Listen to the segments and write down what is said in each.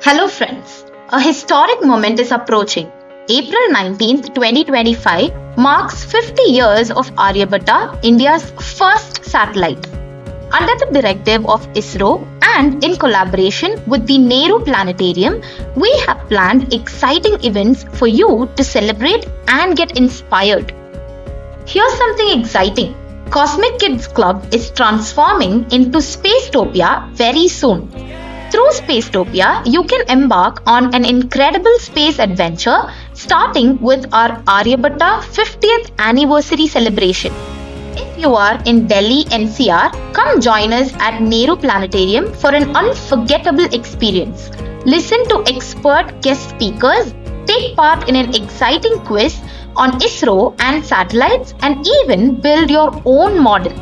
Hello friends, a historic moment is approaching. April 19th, 2025 marks 50 years of Aryabhata, India's first satellite. Under the directive of ISRO and in collaboration with the Nehru Planetarium, we have planned exciting events for you to celebrate and get inspired. Here's something exciting. Cosmic Kids Club is transforming into Spacetopia very soon. Through Spacetopia, you can embark on an incredible space adventure starting with our Aryabhata 50th anniversary celebration. If you are in Delhi NCR, come join us at Nehru Planetarium for an unforgettable experience. Listen to expert guest speakers, take part in an exciting quiz on ISRO and satellites, and even build your own model.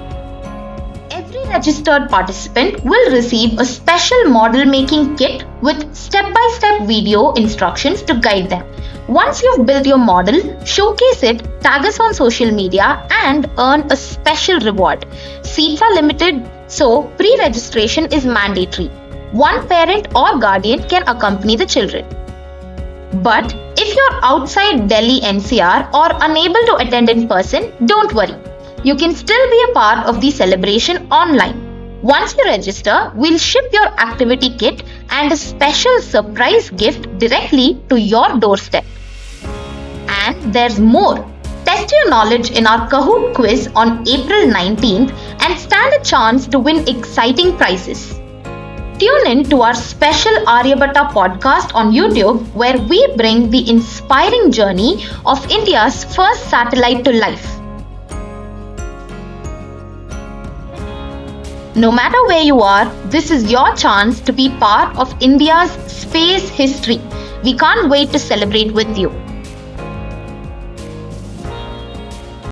Every registered participant will receive a special model making kit with step-by-step video instructions to guide them. Once you've built your model, showcase it, tag us on social media and earn a special reward. Seats are limited, so pre-registration is mandatory. One parent or guardian can accompany the children. But if you're outside Delhi NCR or unable to attend in person, don't worry. You can still be a part of the celebration online. Once you register, we'll ship your activity kit and a special surprise gift directly to your doorstep. And there's more. Test your knowledge in our Kahoot quiz on April 19th and stand a chance to win exciting prizes. Tune in to our special Aryabhata podcast on YouTube, where we bring the inspiring journey of India's first satellite to life. No matter where you are, this is your chance to be part of India's space history. We can't wait to celebrate with you.